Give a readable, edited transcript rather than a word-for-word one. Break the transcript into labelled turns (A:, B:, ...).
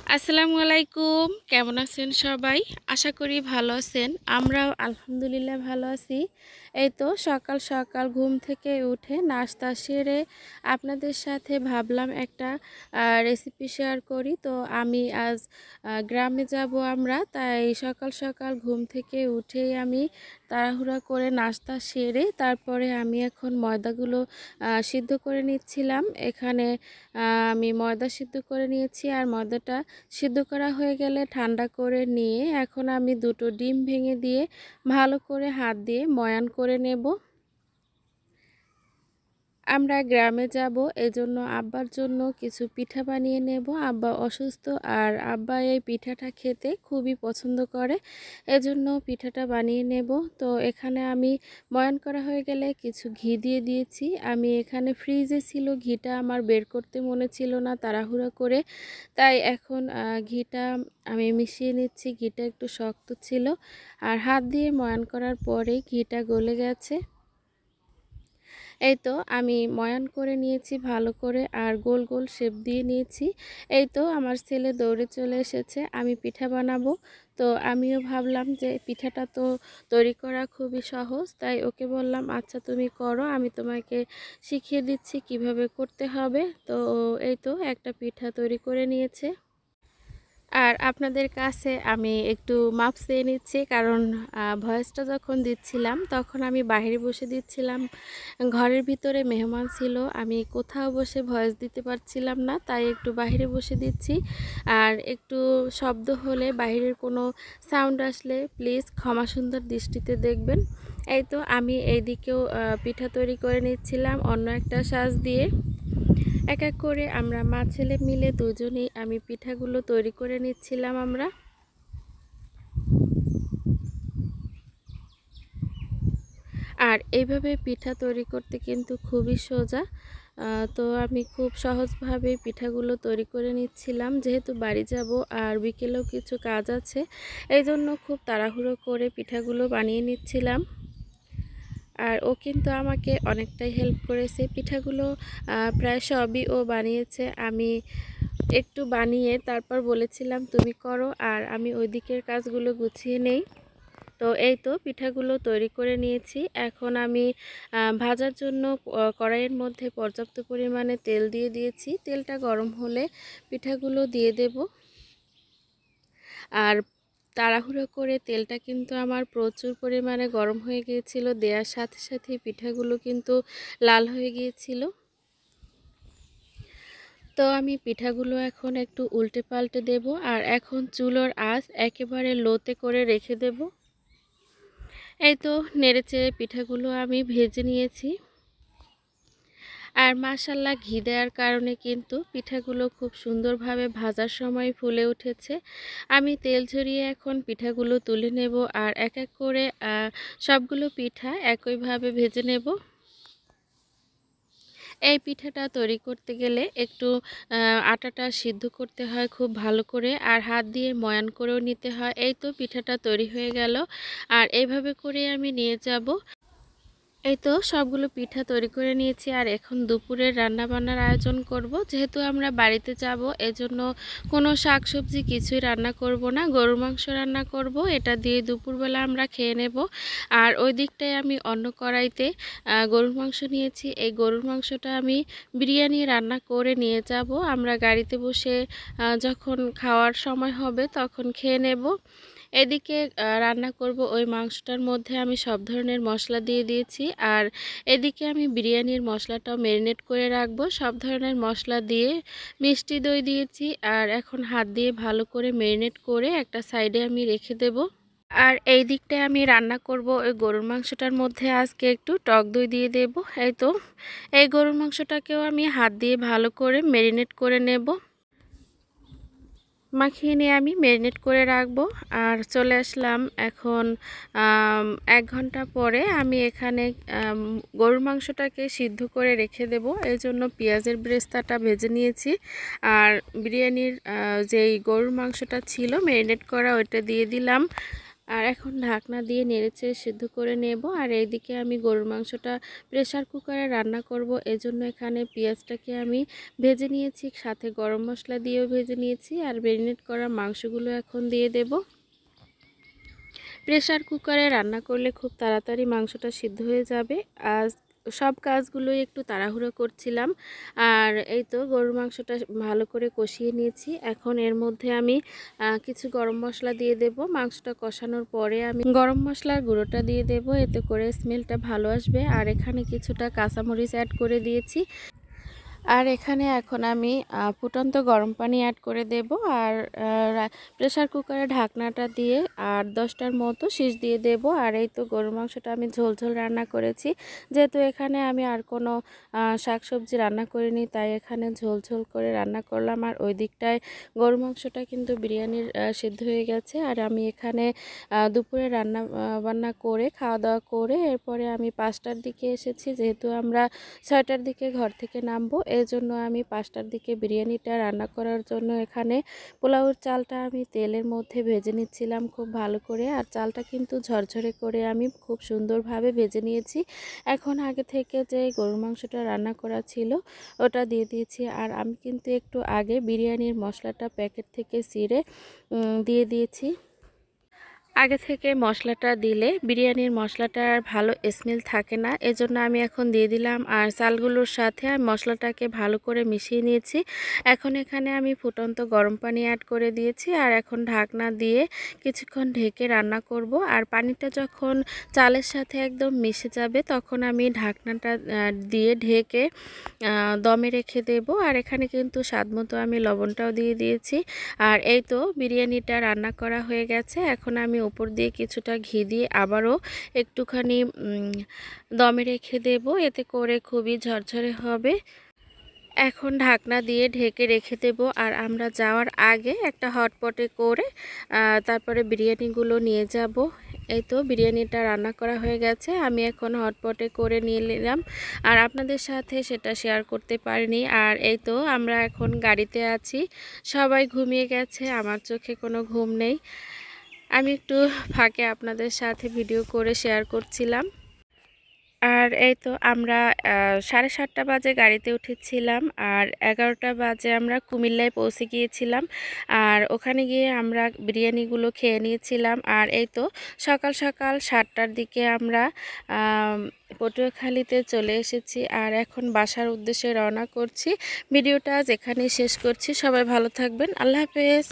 A: আসসালামু আলাইকুম। কেমন আছেন সবাই? আশা করি ভালো আছেন। আমরাও আলহামদুলিল্লাহ ভালো আছি। এই তো সকাল সকাল ঘুম থেকে উঠে নাস্তা সেরে আপনাদের সাথে ভাবলাম একটা রেসিপি শেয়ার করি। তো আমি আজ গ্রামে যাব আমরা। তাই সকাল সকাল ঘুম থেকে উঠেই আমি তাড়াহুড়া করে নাস্তা সেরে তারপরে আমি এখন ময়দাগুলো সিদ্ধ করে নিচ্ছিলাম। এখানে আমি ময়দা সিদ্ধ করে নিয়েছি আর ময়দাটা সিদ্ধ করা হয়ে গেলে ঠান্ডা করে নিয়ে এখন আমি দুটো ডিম ভেঙে দিয়ে ভালো করে হাত দিয়ে ময়ান করে নেব। আমরা গ্রামে যাব, এজন্য আব্বার জন্য কিছু পিঠা বানিয়ে নেব। আব্বা অসুস্থ আর আব্বা এই পিঠাটা খেতে খুবই পছন্দ করে, এজন্য পিঠাটা বানিয়ে নেব। তো এখানে আমি ময়ান করা হয়ে গেলে কিছু ঘি দিয়ে দিয়েছি। আমি এখানে ফ্রিজে ছিল, ঘিটা আমার বের করতে মনে ছিল না তাড়াহুড়ো করে, তাই এখন ঘিটা আমি মিশিয়ে নিচ্ছি। ঘিটা একটু শক্ত ছিল আর হাত দিয়ে ময়ান করার পরেই ঘিটা গলে গেছে। এই তো আমি ময়ান করে নিয়েছি ভালো করে আর গোল গোল শেপ দিয়ে নিয়েছি। এই তো আমার ছেলে দৌড়ে চলে এসেছে, আমি পিঠা বানাবো। তো আমিও ভাবলাম যে পিঠাটা তো তৈরি করা খুবই সহজ, তাই ওকে বললাম আচ্ছা তুমি করো, আমি তোমাকে শিখিয়ে দিচ্ছি কিভাবে করতে হবে। তো এই তো একটা পিঠা তৈরি করে নিয়েছে। আর আপনাদের কাছে আমি একটু মাপ চেয়ে নিচ্ছি, কারণ ভয়েসটা যখন দিচ্ছিলাম তখন আমি বাইরে বসে দিচ্ছিলাম। ঘরের ভিতরে মেহমান ছিল, আমি কোথাও বসে ভয়েস দিতে পারছিলাম না, তাই একটু বাইরে বসে দিচ্ছি। আর একটু শব্দ হলে, বাইরের কোনো সাউন্ড আসলে প্লিজ ক্ষমা সুন্দর দৃষ্টিতে দেখবেন। এই তো আমি এইদিকেও পিঠা তৈরি করে নিচ্ছিলাম অন্য একটা সাজ দিয়ে। এক এক করে আমরা মা ছেলে মিলে দুজনেই আমি পিঠাগুলো তৈরি করে নিচ্ছিলাম আমরা। আর এইভাবে পিঠা তৈরি করতে কিন্তু খুবই সোজা। তো আমি খুব সহজভাবে পিঠাগুলো তৈরি করে নিচ্ছিলাম, যেহেতু বাড়ি যাব আর বিকেলেও কিছু কাজ আছে, এই জন্য খুব তাড়াহুড়ো করে পিঠাগুলো বানিয়ে নিচ্ছিলাম। আর ও কিন্তু আমাকে অনেকটাই হেল্প করেছে। পিঠাগুলো প্রায় সবই ও বানিয়েছে, আমি একটু বানিয়ে তারপর বলেছিলাম তুমি করো আর আমি ওই দিকের কাজগুলো গুছিয়ে নেই। তো এই তো পিঠাগুলো তৈরি করে নিয়েছি। এখন আমি ভাজার জন্য কড়াইয়ের মধ্যে পর্যাপ্ত পরিমাণে তেল দিয়ে দিয়েছি। তেলটা গরম হলে পিঠাগুলো দিয়ে দেব। আর তাড়াহুড়ো করে তেলটা কিন্তু আমার প্রচুর পরিমাণে গরম হয়ে গিয়েছিল, দেওয়ার সাথে সাথে পিঠাগুলো কিন্তু লাল হয়ে গিয়েছিল। তো আমি পিঠাগুলো এখন একটু উল্টে পাল্টে দেব আর এখন চুলোর আঁচ একেবারে লোতে করে রেখে দেব। এই তো নেড়েচেড়ে পিঠাগুলো আমি ভেজে নিয়েছি। আর মাশাল্লাহ ঘি দেওয়ার কারণে কিন্তু পিঠাগুলো খুব সুন্দরভাবে ভাজার সময় ফুলে উঠেছে। আমি তেল ঝরিয়ে এখন পিঠাগুলো তুলে নেব আর এক এক করে সবগুলো পিঠা একইভাবে ভেজে নেব। এই পিঠাটা তৈরি করতে গেলে একটু আটাটা সিদ্ধ করতে হয় খুব ভালো করে আর হাত দিয়ে ময়ান করেও নিতে হয়। এই তো পিঠাটা তৈরি হয়ে গেল আর এইভাবে করে আমি নিয়ে যাব। এই তো সবগুলো পিঠা তৈরি করে নিয়েছি আর এখন দুপুরের রান্না বান্নার আয়োজন করব। যেহেতু আমরা বাড়িতে যাব, এজন্য কোনো শাকসবজি কিছুই রান্না করব না, গরুর মাংস রান্না করব। এটা দিয়ে দুপুরবেলা আমরা খেয়ে নেব। আর ওই দিকটায় আমি অন্য কড়াইতে গরুর মাংস নিয়েছি। এই গরুর মাংসটা আমি বিরিয়ানি রান্না করে নিয়ে যাব। আমরা গাড়িতে বসে যখন খাওয়ার সময় হবে তখন খেয়ে নেব। এদিকে রান্না করব ওই মাংসটার মধ্যে আমি সব ধরনের মশলা দিয়ে দিয়েছি আর এদিকে আমি বিরিয়ানির মশলাটাও ম্যারিনেট করে রাখবো। সব ধরনের মশলা দিয়ে মিষ্টি দই দিয়েছি আর এখন হাত দিয়ে ভালো করে ম্যারিনেট করে একটা সাইডে আমি রেখে দেব। আর এই দিকটায় আমি রান্না করব ওই গরুর মাংসটার মধ্যে আজকে একটু টক দই দিয়ে দেব। এই তো এই গরুর মাংসটাকেও আমি হাত দিয়ে ভালো করে ম্যারিনেট করে নেব। মাখিয়ে নিয়ে আমি ম্যারিনেট করে রাখবো আর চলে আসলাম এখন 1 ঘন্টা পরে। আমি এখানে গরুর মাংসটাকে সিদ্ধ করে রেখে দেব, এই জন্য পেঁয়াজের ব্রেস্তাটা ভেজে নিয়েছি আর বিরিয়ানির যেই গরুর মাংসটা ছিল ম্যারিনেট করা ওইটা দিয়ে দিলাম। আর এখন ঢাকনা দিয়ে নেড়েচেড়ে সিদ্ধ করে নেব। আর এইদিকে আমি গরুর মাংসটা প্রেসার কুকারে রান্না করব, এজন্য এখানে পেঁয়াজটাকে আমি ভেজে নিয়েছি, সাথে গরম মশলা দিয়েও ভেজে নিয়েছি। আর ম্যারিনেট করা মাংসগুলো এখন দিয়ে দেব। প্রেসার কুকারে রান্না করলে খুব তাড়াতাড়ি মাংসটা সিদ্ধ হয়ে যাবে। আর সব কাজগুলোই একটু তাড়াহুড়ো করছিলাম। আর এই তো গরুর মাংসটা ভালো করে কষিয়ে নিয়েছি। এখন এর মধ্যে আমি কিছু গরম মশলা দিয়ে দেব। মাংসটা কষানোর পরে আমি গরম মশলার গুঁড়োটা দিয়ে দেব, এতে করে স্মেলটা ভালো আসবে। আর এখানে কিছুটা কাঁচামরিচ অ্যাড করে দিয়েছি। আর এখানে এখন আমি ফুটন্ত গরম পানি অ্যাড করে দেব। আর প্রেসার কুকারে ঢাকনাটা দিয়ে 8-10টার মতো শীষ দিয়ে দেব। আর এই তো গরুর মাংসটা আমি ঝোল রান্না করেছি, যেহেতু এখানে আমি আর কোনো শাকসবজি রান্না করিনি, তাই এখানে ঝোল করে রান্না করলাম। আর ওই দিকটায় গরুর মাংসটা কিন্তু বিরিয়ানির সিদ্ধ হয়ে গেছে। আর আমি এখানে দুপুরে বান্না করে খাওয়া দাওয়া করে এরপরে আমি 5টার দিকে এসেছি, যেহেতু আমরা 6টার দিকে ঘর থেকে নামবো। এই জন্য আমি 5টার দিকে বিরিয়ানিটা রান্না করার জন্য এখানে পোলাওর চালটা আমি তেলের মধ্যে ভেজে নিচ্ছিলাম খুব ভালো করে। আর চালটা কিন্তু ঝরঝরে করে আমি খুব সুন্দরভাবে ভেজে নিয়েছি। এখন আগে থেকে যে গরুর মাংসটা রান্না করা ছিল ওটা দিয়ে দিয়েছি। আর আমি কিন্তু একটু আগে বিরিয়ানির মশলাটা প্যাকেট থেকে ছিঁড়ে দিয়ে দিয়েছি। আগে থেকে মশলাটা দিলে বিরিয়ানির মশলাটার ভালো স্মেল থাকে না, এজন্য আমি এখন দিয়ে দিলাম। আর চালগুলোর সাথে মশলাটাকে ভালো করে মিশিয়ে নিয়েছি। এখন এখানে আমি ফুটন্ত গরম পানি অ্যাড করে দিয়েছি। আর এখন ঢাকনা দিয়ে কিছুক্ষণ ঢেকে রান্না করব। আর পানিটা যখন চালের সাথে একদম মিশে যাবে তখন আমি ঢাকনাটা দিয়ে ঢেকে দমে রেখে দেব। আর এখানে কিন্তু স্বাদমতো আমি লবণটাও দিয়ে দিয়েছি। আর এই তো বিরিয়ানিটা রান্না করা হয়ে গেছে। এখন আমি উপর দিয়ে কিছুটা ঘি দিয়ে আবারও একটুখানি দমে রেখে দেব, এতে করে খুবই ঝরঝরে হবে। এখন ঢাকনা দিয়ে ঢেকে রেখে দেব। আর আমরা যাওয়ার আগে একটা হটপটে করে তারপরে বিরিয়ানিগুলো নিয়ে যাব। এই তো বিরিয়ানিটা রান্না করা হয়ে গেছে, আমি এখন হটপটে করে নিয়ে নিলাম। আর আপনাদের সাথে সেটা শেয়ার করতে পারিনি। আর এই তো আমরা এখন গাড়িতে আছি, সবাই ঘুমিয়ে গেছে, আমার চোখে কোনো ঘুম নেই। আমি একটু ফাঁকে আপনাদের সাথে ভিডিও করে শেয়ার করছিলাম। আর এই তো আমরা 7:30 বাজে গাড়িতে উঠেছিলাম। আর 11টা বাজে আমরা কুমিল্লায় পৌঁছে গিয়েছিলাম। আর ওখানে গিয়ে আমরা বিরিয়ানিগুলো খেয়ে নিয়েছিলাম। আর এই তো সকাল 7টার দিকে আমরা পটুয়াখালীতে চলে এসেছি। আর এখন বাসার উদ্দেশ্যে রওনা করছি। ভিডিওটা যেখানেই শেষ করছি, সবাই ভালো থাকবেন। আল্লাহ হাফেজ।